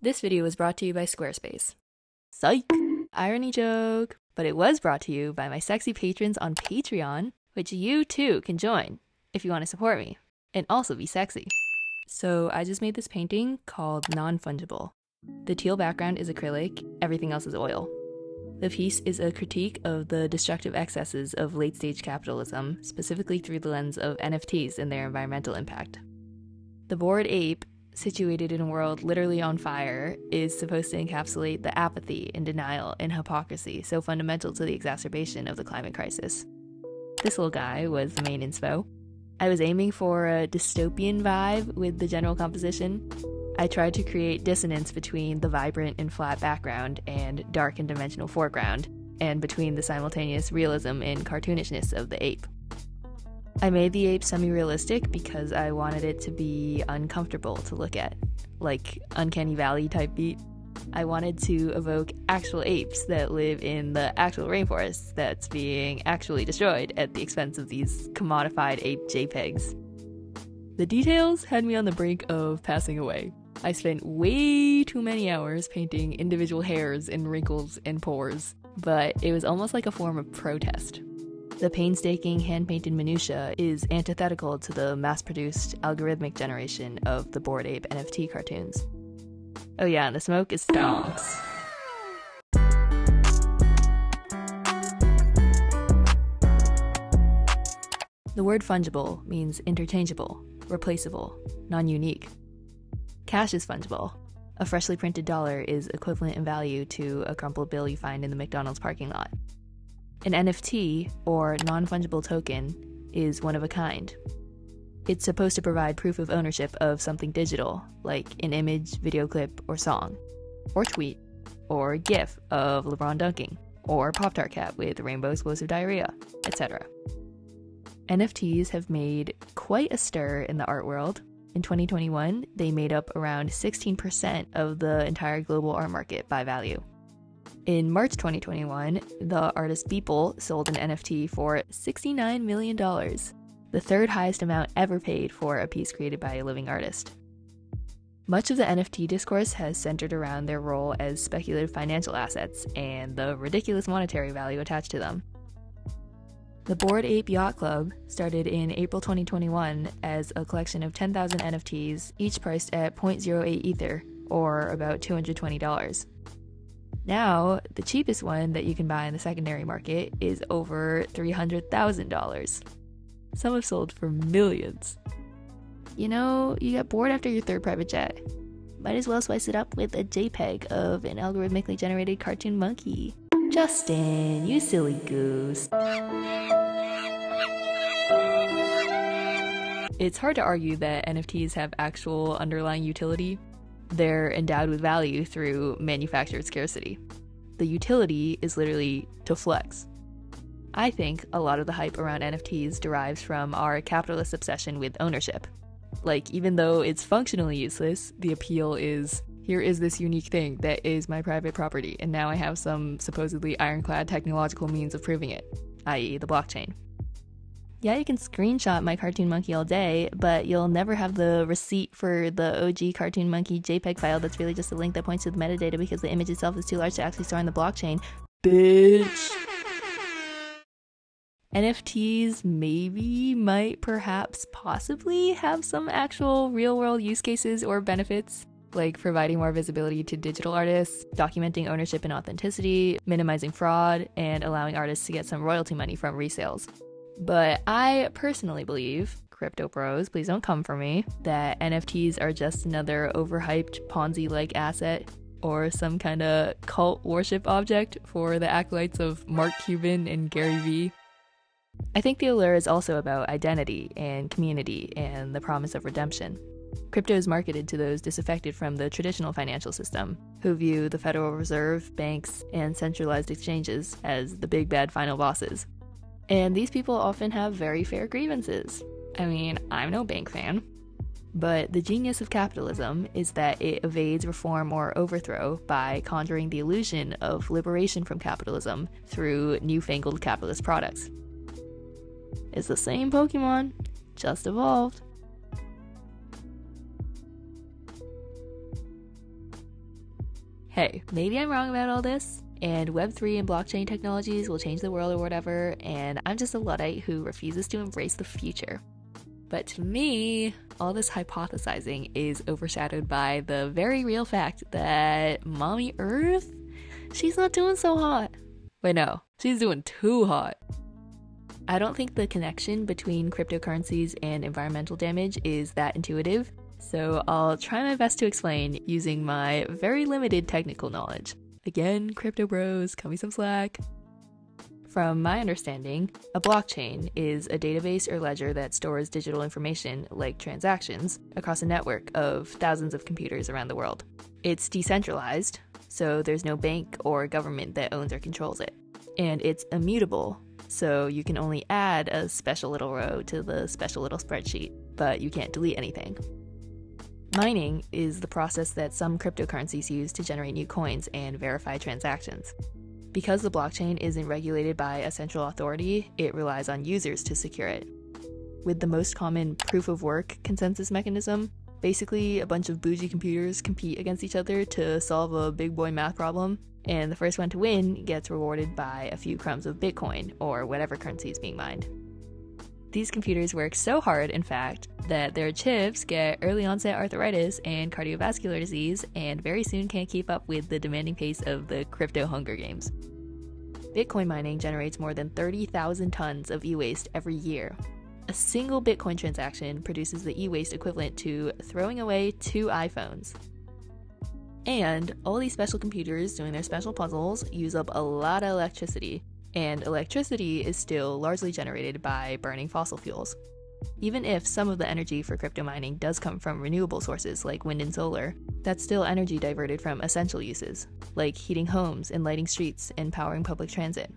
This video was brought to you by Squarespace. Psych! Irony joke! But it was brought to you by my sexy patrons on Patreon, which you too can join if you want to support me and also be sexy. So I just made this painting called Non-Fungible. The teal background is acrylic, everything else is oil. The piece is a critique of the destructive excesses of late-stage capitalism, specifically through the lens of NFTs and their environmental impact. The Bored Ape, situated in a world literally on fire, is supposed to encapsulate the apathy and denial and hypocrisy so fundamental to the exacerbation of the climate crisis. This little guy was the main inspo. I was aiming for a dystopian vibe with the general composition. I tried to create dissonance between the vibrant and flat background and dark and dimensional foreground, and between the simultaneous realism and cartoonishness of the ape. I made the ape semi-realistic because I wanted it to be uncomfortable to look at, like Uncanny Valley type beat. I wanted to evoke actual apes that live in the actual rainforest that's being actually destroyed at the expense of these commodified ape JPEGs. The details had me on the brink of passing away. I spent way too many hours painting individual hairs and wrinkles and pores, but it was almost like a form of protest. The painstaking hand-painted minutiae is antithetical to the mass-produced algorithmic generation of the Bored Ape NFT cartoons. Oh yeah, and the smoke is stonks. The word fungible means interchangeable, replaceable, non-unique. Cash is fungible. A freshly printed dollar is equivalent in value to a crumpled bill you find in the McDonald's parking lot. An NFT, or non-fungible token, is one of a kind. It's supposed to provide proof of ownership of something digital, like an image, video clip, or song, or tweet, or GIF of LeBron dunking, or Pop-Tart cat with rainbow explosive diarrhea, etc. NFTs have made quite a stir in the art world. In 2021, they made up around 16% of the entire global art market by value. In March 2021, the artist Beeple sold an NFT for $69 million, the third highest amount ever paid for a piece created by a living artist. Much of the NFT discourse has centered around their role as speculative financial assets and the ridiculous monetary value attached to them. The Bored Ape Yacht Club started in April 2021 as a collection of 10,000 NFTs, each priced at 0.08 Ether, or about $220. Now, the cheapest one that you can buy in the secondary market is over $300,000. Some have sold for millions. You know, you get bored after your third private jet. Might as well spice it up with a JPEG of an algorithmically generated cartoon monkey. Justin, you silly goose. It's hard to argue that NFTs have actual underlying utility. They're endowed with value through manufactured scarcity. The utility is literally to flex. I think a lot of the hype around NFTs derives from our capitalist obsession with ownership. Like, even though it's functionally useless, the appeal is, here is this unique thing that is my private property, and now I have some supposedly ironclad technological means of proving it, i.e. the blockchain. Yeah, you can screenshot my cartoon monkey all day, but you'll never have the receipt for the OG cartoon monkey JPEG file that's really just a link that points to the metadata because the image itself is too large to actually store on the blockchain. Bitch! NFTs maybe, might, perhaps, possibly have some actual real-world use cases or benefits, like providing more visibility to digital artists, documenting ownership and authenticity, minimizing fraud, and allowing artists to get some royalty money from resales. But I personally believe, crypto bros, please don't come for me, that NFTs are just another overhyped Ponzi-like asset or some kind of cult worship object for the acolytes of Mark Cuban and Gary Vee. I think the allure is also about identity and community and the promise of redemption. Crypto is marketed to those disaffected from the traditional financial system, who view the Federal Reserve, banks, and centralized exchanges as the big bad final bosses. And these people often have very fair grievances. I mean, I'm no bank fan. But the genius of capitalism is that it evades reform or overthrow by conjuring the illusion of liberation from capitalism through newfangled capitalist products. It's the same Pokemon, just evolved. hey, maybe I'm wrong about all this, and Web3 and blockchain technologies will change the world or whatever, and I'm just a Luddite who refuses to embrace the future. But to me, all this hypothesizing is overshadowed by the very real fact that Mommy Earth, she's not doing so hot. Wait, no, she's doing too hot. I don't think the connection between cryptocurrencies and environmental damage is that intuitive, so I'll try my best to explain using my very limited technical knowledge. Again, crypto bros, cut me some slack. From my understanding, a blockchain is a database or ledger that stores digital information, like transactions, across a network of thousands of computers around the world. It's decentralized, so there's no bank or government that owns or controls it. And it's immutable, so you can only add a special little row to the special little spreadsheet, but you can't delete anything. Mining is the process that some cryptocurrencies use to generate new coins and verify transactions. Because the blockchain isn't regulated by a central authority, it relies on users to secure it. With the most common proof-of-work consensus mechanism, basically a bunch of bougie computers compete against each other to solve a big boy math problem, and the first one to win gets rewarded by a few crumbs of Bitcoin, or whatever currency is being mined. These computers work so hard, in fact, that their chips get early onset arthritis and cardiovascular disease, and very soon can't keep up with the demanding pace of the crypto Hunger Games. Bitcoin mining generates more than 30,000 tons of e-waste every year. A single Bitcoin transaction produces the e-waste equivalent to throwing away 2 iPhones. And all these special computers doing their special puzzles use up a lot of electricity, and electricity is still largely generated by burning fossil fuels. Even if some of the energy for crypto mining does come from renewable sources like wind and solar, that's still energy diverted from essential uses, like heating homes and lighting streets and powering public transit.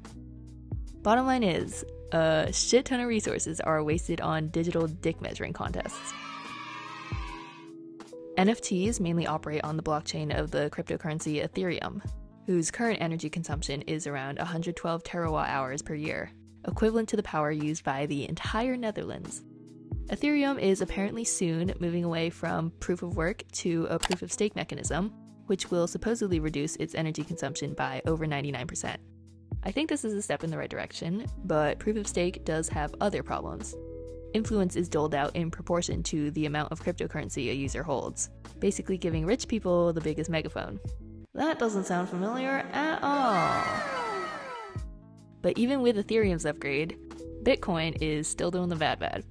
Bottom line is, a shit ton of resources are wasted on digital dick measuring contests. NFTs mainly operate on the blockchain of the cryptocurrency Ethereum, whose current energy consumption is around 112 terawatt hours per year, equivalent to the power used by the entire Netherlands. Ethereum is apparently soon moving away from proof of work to a proof of stake mechanism, which will supposedly reduce its energy consumption by over 99%. I think this is a step in the right direction, but proof of stake does have other problems. Influence is doled out in proportion to the amount of cryptocurrency a user holds, basically giving rich people the biggest megaphone. That doesn't sound familiar at all. But even with Ethereum's upgrade, Bitcoin is still doing the bad.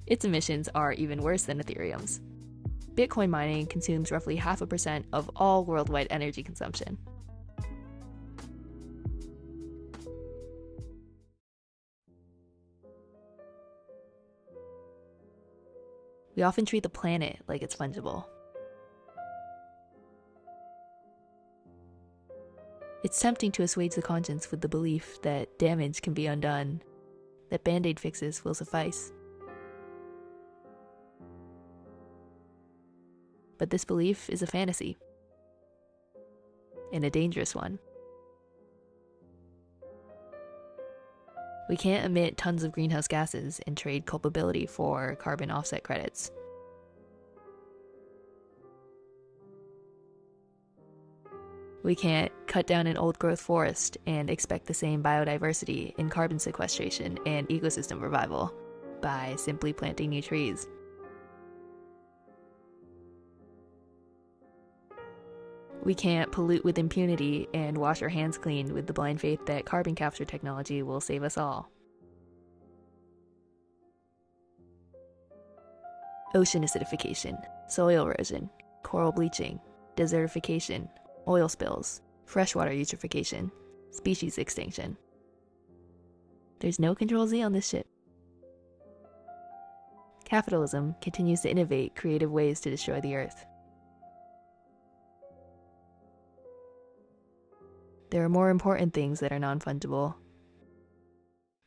Its emissions are even worse than Ethereum's. Bitcoin mining consumes roughly 0.5% of all worldwide energy consumption. We often treat the planet like it's fungible. It's tempting to assuage the conscience with the belief that damage can be undone, that band-aid fixes will suffice. But this belief is a fantasy, and a dangerous one. We can't emit tons of greenhouse gases and trade culpability for carbon offset credits. We can't cut down an old-growth forest and expect the same biodiversity in carbon sequestration and ecosystem revival by simply planting new trees. We can't pollute with impunity and wash our hands clean with the blind faith that carbon capture technology will save us all. Ocean acidification, soil erosion, coral bleaching, desertification, oil spills, freshwater eutrophication, species extinction. There's no Control Z on this shit. Capitalism continues to innovate creative ways to destroy the earth. There are more important things that are non-fungible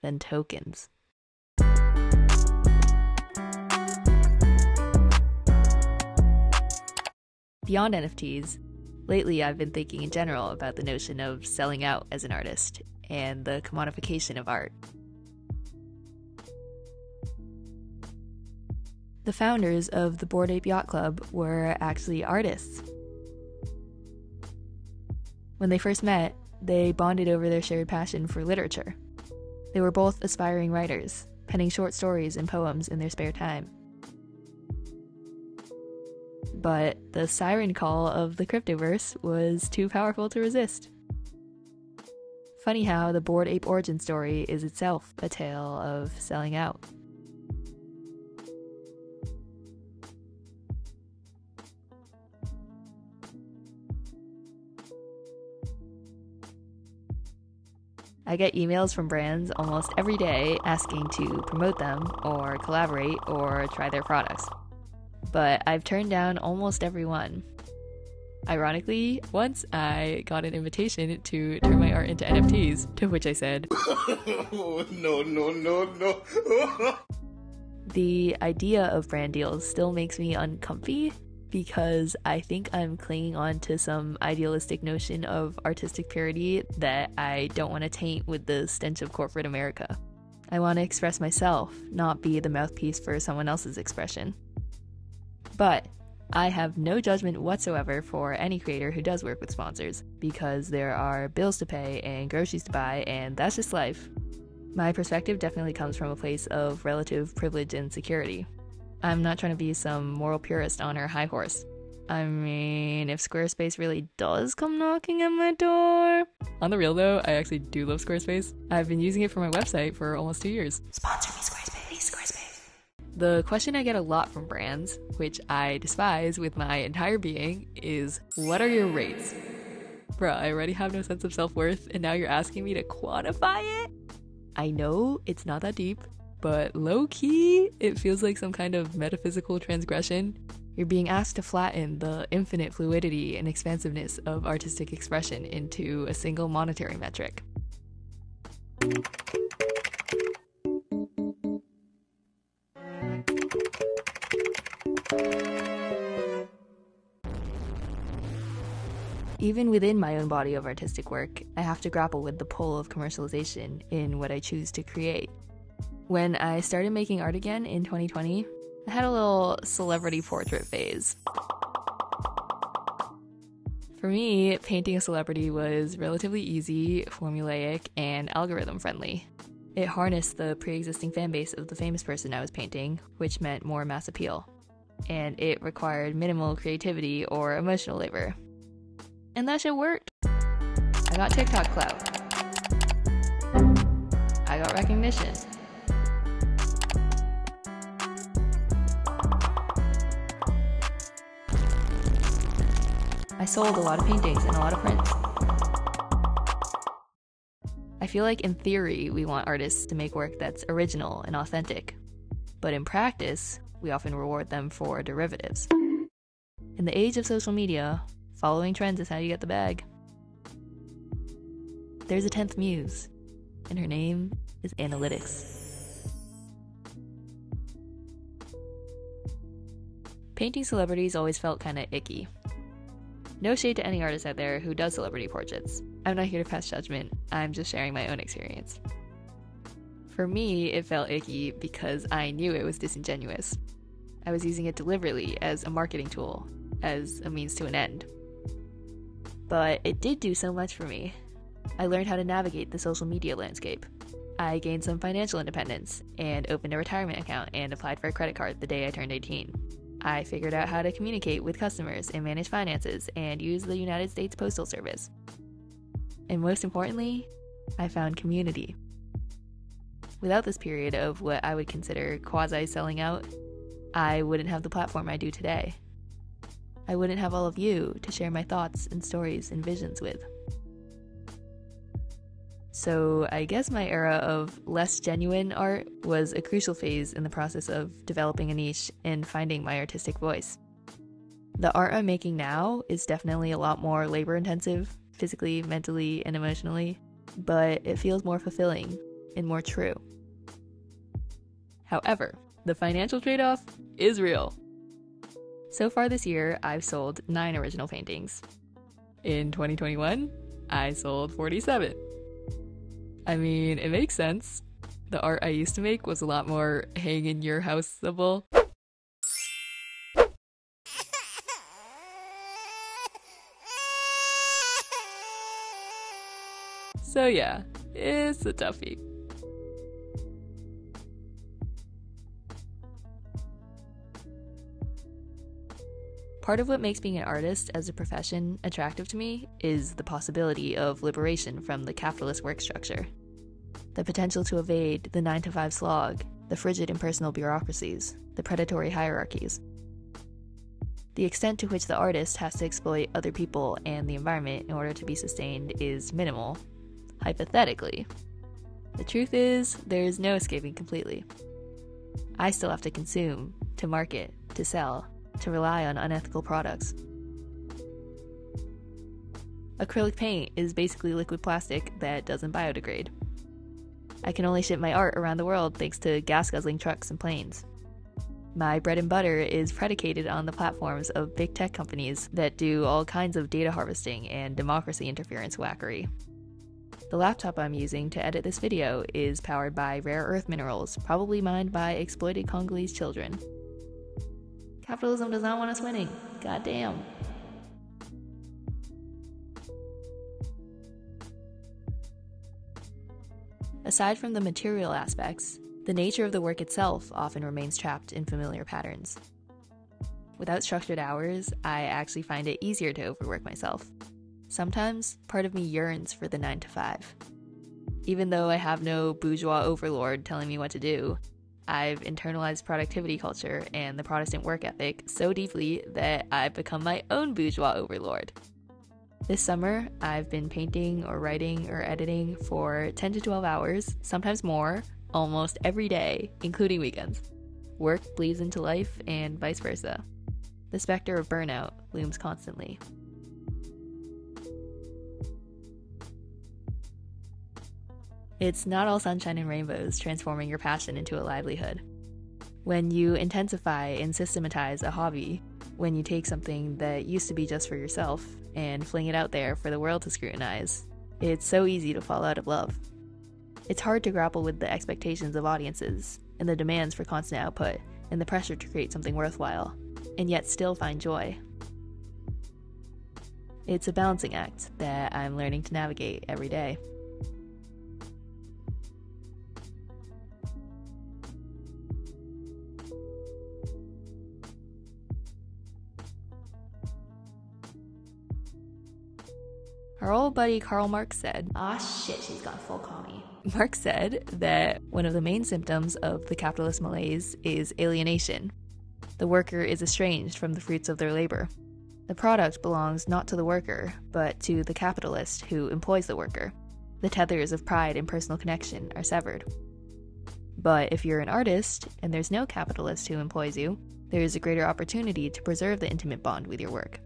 than tokens. Beyond NFTs, lately I've been thinking in general about the notion of selling out as an artist and the commodification of art. The founders of the Bored Ape Yacht Club were actually artists. When they first met, they bonded over their shared passion for literature. They were both aspiring writers, penning short stories and poems in their spare time. But the siren call of the cryptoverse was too powerful to resist. Funny how the Bored Ape origin story is itself a tale of selling out. I get emails from brands almost every day asking to promote them or collaborate or try their products. But I've turned down almost every one. Ironically, once I got an invitation to turn my art into NFTs, to which I said, no. The idea of brand deals still makes me uncomfy because I think I'm clinging on to some idealistic notion of artistic purity that I don't want to taint with the stench of corporate America. I want to express myself, not be the mouthpiece for someone else's expression. But I have no judgment whatsoever for any creator who does work with sponsors, because there are bills to pay and groceries to buy, and that's just life. My perspective definitely comes from a place of relative privilege and security. I'm not trying to be some moral purist on her high horse. I mean, if Squarespace really does come knocking at my door... On the real though, I actually do love Squarespace. I've been using it for my website for almost 2 years. Sponsor me, Squarespace, please, Squarespace. The question I get a lot from brands, which I despise with my entire being, is, what are your rates? Bruh, I already have no sense of self-worth, and now you're asking me to quantify it? I know it's not that deep, but low-key, it feels like some kind of metaphysical transgression. You're being asked to flatten the infinite fluidity and expansiveness of artistic expression into a single monetary metric. Even within my own body of artistic work, I have to grapple with the pull of commercialization in what I choose to create. When I started making art again in 2020, I had a little celebrity portrait phase. For me, painting a celebrity was relatively easy, formulaic, and algorithm-friendly. It harnessed the pre-existing fan base of the famous person I was painting, which meant more mass appeal. And it required minimal creativity or emotional labor. And that shit worked. I got TikTok clout. I got recognition. I sold a lot of paintings and a lot of prints. I feel like in theory, we want artists to make work that's original and authentic. But in practice, we often reward them for derivatives. In the age of social media, following trends is how you get the bag. There's a 10th muse, and her name is analytics. Painting celebrities always felt kinda icky. No shade to any artist out there who does celebrity portraits. I'm not here to pass judgment, I'm just sharing my own experience. For me, it felt icky because I knew it was disingenuous. I was using it deliberately as a marketing tool, as a means to an end. But it did do so much for me. I learned how to navigate the social media landscape. I gained some financial independence and opened a retirement account and applied for a credit card the day I turned 18. I figured out how to communicate with customers and manage finances and use the United States Postal Service. And most importantly, I found community. Without this period of what I would consider quasi-selling out, I wouldn't have the platform I do today. I wouldn't have all of you to share my thoughts and stories and visions with. So I guess my era of less genuine art was a crucial phase in the process of developing a niche and finding my artistic voice. The art I'm making now is definitely a lot more labor-intensive, physically, mentally, and emotionally, but it feels more fulfilling and more true. However, the financial trade-off is real. So far this year, I've sold 9 original paintings. In 2021, I sold 47. I mean, it makes sense. The art I used to make was a lot more hang in your house-able. So yeah, it's a toughie. Part of what makes being an artist as a profession attractive to me is the possibility of liberation from the capitalist work structure. The potential to evade the 9-to-5 slog, the frigid impersonal bureaucracies, the predatory hierarchies. The extent to which the artist has to exploit other people and the environment in order to be sustained is minimal, hypothetically. The truth is, there is no escaping completely. I still have to consume, to market, to sell, to rely on unethical products. Acrylic paint is basically liquid plastic that doesn't biodegrade. I can only ship my art around the world thanks to gas-guzzling trucks and planes. My bread and butter is predicated on the platforms of big tech companies that do all kinds of data harvesting and democracy interference wackery. The laptop I'm using to edit this video is powered by rare earth minerals, probably mined by exploited Congolese children. Capitalism does not want us winning. Goddamn. Aside from the material aspects, the nature of the work itself often remains trapped in familiar patterns. Without structured hours, I actually find it easier to overwork myself. Sometimes, part of me yearns for the 9-to-5. Even though I have no bourgeois overlord telling me what to do, I've internalized productivity culture and the Protestant work ethic so deeply that I've become my own bourgeois overlord. This summer, I've been painting or writing or editing for 10 to 12 hours, sometimes more, almost every day, including weekends. Work bleeds into life and vice versa. The specter of burnout looms constantly. It's not all sunshine and rainbows transforming your passion into a livelihood. When you intensify and systematize a hobby, when you take something that used to be just for yourself and fling it out there for the world to scrutinize, it's so easy to fall out of love. It's hard to grapple with the expectations of audiences and the demands for constant output and the pressure to create something worthwhile, and yet still find joy. It's a balancing act that I'm learning to navigate every day. Our old buddy Karl Marx said, shit, she's got full commie. Marx said that one of the main symptoms of the capitalist malaise is alienation. The worker is estranged from the fruits of their labor. The product belongs not to the worker, but to the capitalist who employs the worker. The tethers of pride and personal connection are severed. But if you're an artist, and there's no capitalist who employs you, there is a greater opportunity to preserve the intimate bond with your work.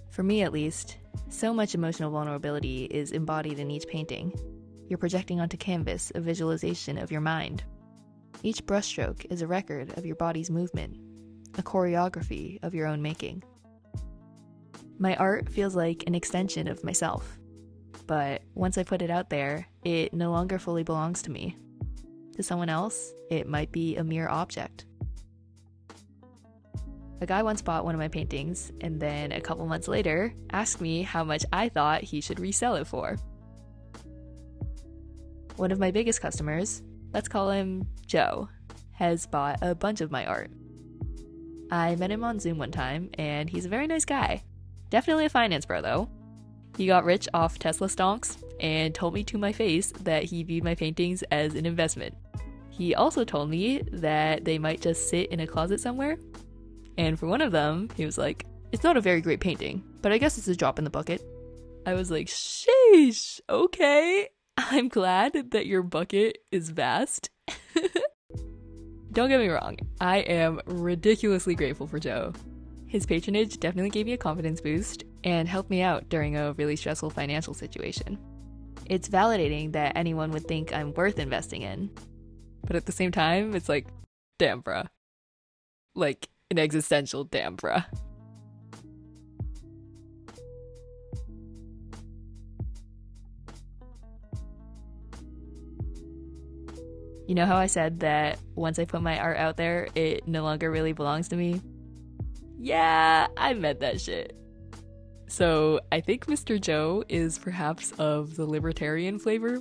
For me at least, so much emotional vulnerability is embodied in each painting. You're projecting onto canvas a visualization of your mind. Each brushstroke is a record of your body's movement, a choreography of your own making. My art feels like an extension of myself, but once I put it out there, it no longer fully belongs to me. To someone else, it might be a mere object. A guy once bought one of my paintings, and then a couple months later, asked me how much I thought he should resell it for. One of my biggest customers, let's call him Joe, has bought a bunch of my art. I met him on Zoom one time, and he's a very nice guy. Definitely a finance bro, though. He got rich off Tesla stonks, and told me to my face that he viewed my paintings as an investment. He also told me that they might just sit in a closet somewhere. And for one of them, he was like, "It's not a very great painting, but I guess it's a drop in the bucket." I was like, sheesh, okay. I'm glad that your bucket is vast. Don't get me wrong, I am ridiculously grateful for Joe. His patronage definitely gave me a confidence boost and helped me out during a really stressful financial situation. It's validating that anyone would think I'm worth investing in. But at the same time, it's like, damn bruh. Like, an existential damn bruh. You know how I said that once I put my art out there, it no longer really belongs to me? Yeah, I meant that shit. So I think Mr. Joe is perhaps of the libertarian flavor.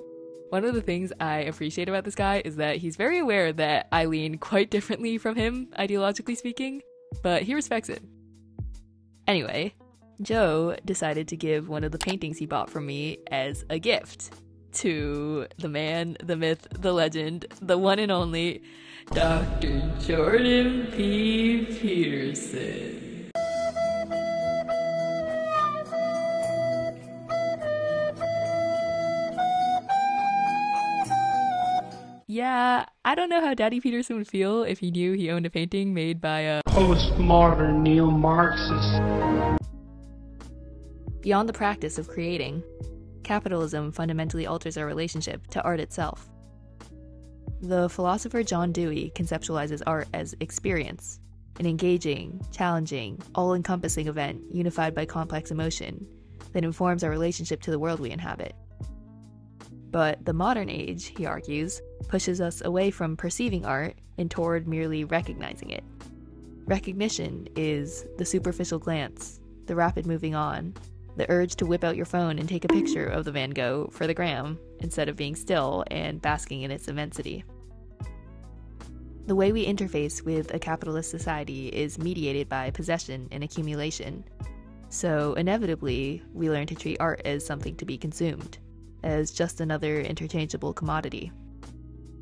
One of the things I appreciate about this guy is that he's very aware that I lean quite differently from him, ideologically speaking, but he respects it. Anyway, Joe decided to give one of the paintings he bought from me as a gift to the man, the myth, the legend, the one and only Dr. Jordan P. Peterson. Yeah, I don't know how Daddy Peterson would feel if he knew he owned a painting made by a postmodern neo-Marxist. Beyond the practice of creating, capitalism fundamentally alters our relationship to art itself. The philosopher John Dewey conceptualizes art as experience, an engaging, challenging, all-encompassing event unified by complex emotion that informs our relationship to the world we inhabit. But the modern age, he argues, pushes us away from perceiving art and toward merely recognizing it. Recognition is the superficial glance, the rapid moving on, the urge to whip out your phone and take a picture of the Van Gogh for the gram instead of being still and basking in its immensity. The way we interface with a capitalist society is mediated by possession and accumulation. So inevitably, we learn to treat art as something to be consumed, as just another interchangeable commodity.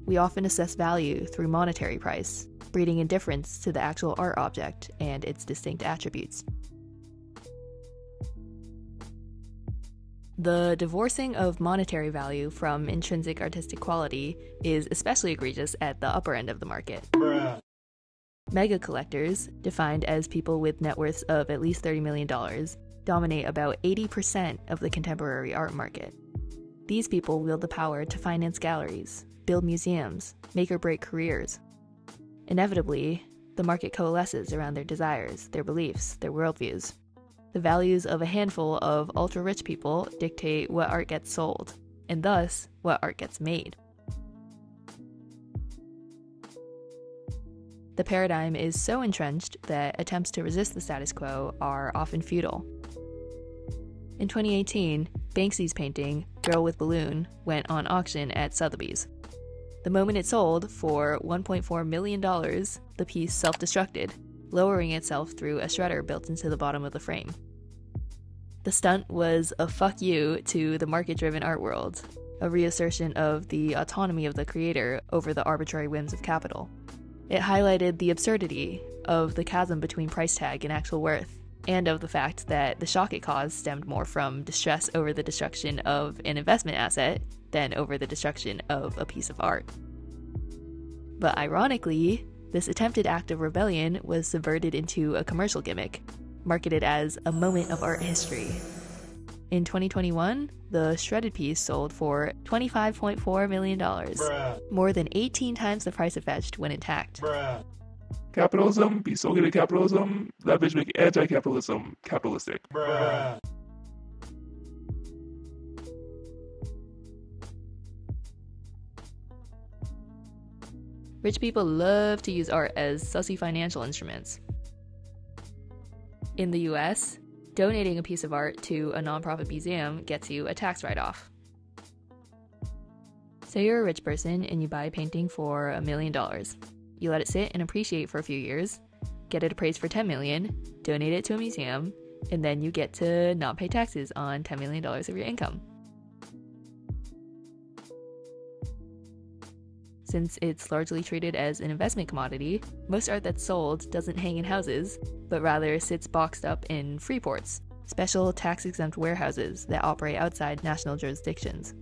We often assess value through monetary price, breeding indifference to the actual art object and its distinct attributes. The divorcing of monetary value from intrinsic artistic quality is especially egregious at the upper end of the market. Bruh. Mega collectors, defined as people with net worths of at least $30 million, dominate about 80% of the contemporary art market. These people wield the power to finance galleries, build museums, make or break careers. Inevitably, the market coalesces around their desires, their beliefs, their worldviews. The values of a handful of ultra-rich people dictate what art gets sold, and thus, what art gets made. The paradigm is so entrenched that attempts to resist the status quo are often futile. In 2018, Banksy's painting, Girl with Balloon, went on auction at Sotheby's. The moment it sold for $1.4 million, the piece self-destructed, lowering itself through a shredder built into the bottom of the frame. The stunt was a fuck you to the market-driven art world, a reassertion of the autonomy of the creator over the arbitrary whims of capital. It highlighted the absurdity of the chasm between price tag and actual worth, and of the fact that the shock it caused stemmed more from distress over the destruction of an investment asset than over the destruction of a piece of art. But ironically, this attempted act of rebellion was subverted into a commercial gimmick, marketed as a moment of art history. In 2021, the shredded piece sold for $25.4 million, Bruh. more than 18 times the price it fetched when intact. Bruh. Capitalism, be so good at capitalism, that bitch make anti-capitalism capitalistic. Bruh. Rich people love to use art as sussy financial instruments. In the US, donating a piece of art to a nonprofit museum gets you a tax write-off. Say you're a rich person and you buy a painting for $1 million. You let it sit and appreciate for a few years, get it appraised for $10 million, donate it to a museum, and then you get to not pay taxes on $10 million of your income. Since it's largely treated as an investment commodity, most art that's sold doesn't hang in houses, but rather sits boxed up in free ports, special tax-exempt warehouses that operate outside national jurisdictions.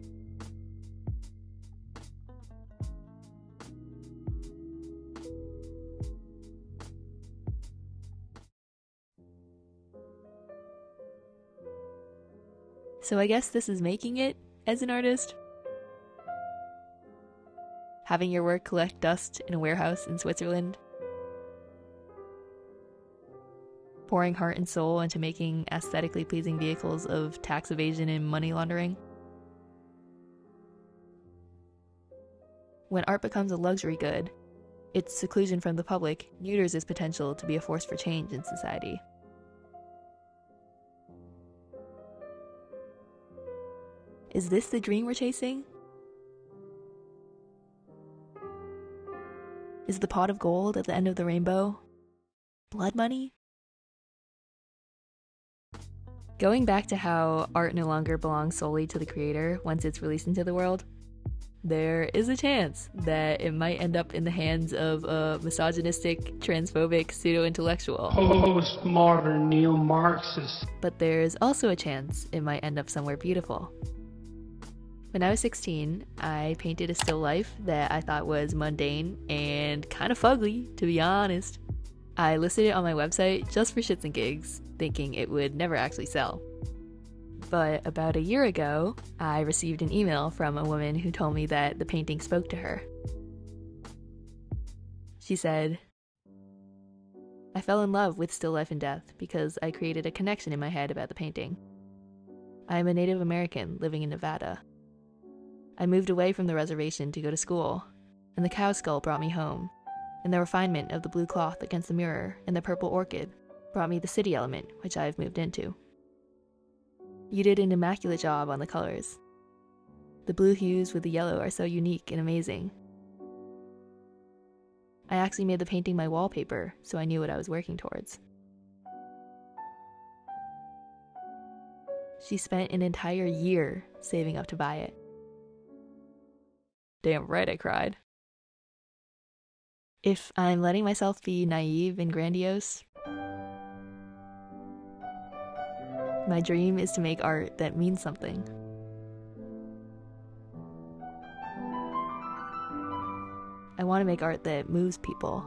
So I guess this is making it as an artist. Having your work collect dust in a warehouse in Switzerland. Pouring heart and soul into making aesthetically pleasing vehicles of tax evasion and money laundering. When art becomes a luxury good, its seclusion from the public neuters its potential to be a force for change in society. Is this the dream we're chasing? Is the pot of gold at the end of the rainbow blood money? Going back to how art no longer belongs solely to the creator once it's released into the world, there is a chance that it might end up in the hands of a misogynistic, transphobic pseudo-intellectual. Postmodern neo-Marxist. But there's also a chance it might end up somewhere beautiful. When I was 16, I painted a still life that I thought was mundane and kind of fugly, to be honest. I listed it on my website just for shits and gigs, thinking it would never actually sell. But about a year ago, I received an email from a woman who told me that the painting spoke to her. She said, "I fell in love with Still Life and Death because I created a connection in my head about the painting. I am a Native American living in Nevada. I moved away from the reservation to go to school, and the cow skull brought me home, and the refinement of the blue cloth against the mirror and the purple orchid brought me the city element which I have moved into. You did an immaculate job on the colors. The blue hues with the yellow are so unique and amazing. I actually made the painting my wallpaper, so I knew what I was working towards." She spent an entire year saving up to buy it. Damn right I cried. If I'm letting myself be naive and grandiose, my dream is to make art that means something. I want to make art that moves people,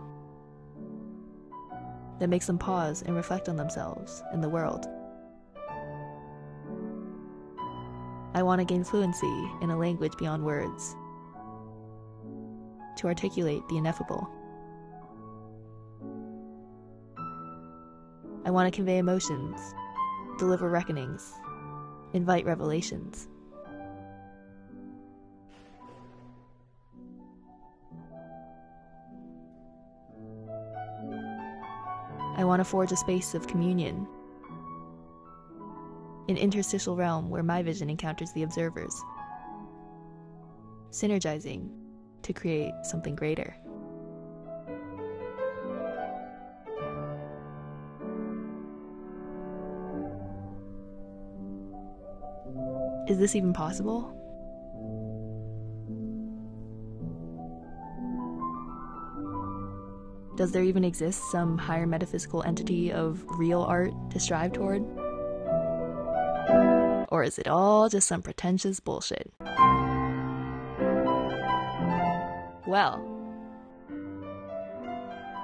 that makes them pause and reflect on themselves and the world. I want to gain fluency in a language beyond words, to articulate the ineffable. I want to convey emotions, deliver reckonings, invite revelations. I want to forge a space of communion, an interstitial realm where my vision encounters the observers, synergizing to create something greater. Is this even possible? Does there even exist some higher metaphysical entity of real art to strive toward? Or is it all just some pretentious bullshit? Well,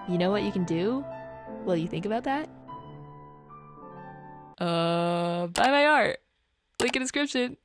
you know what you can do while you think about that? Buy my art. Link in description.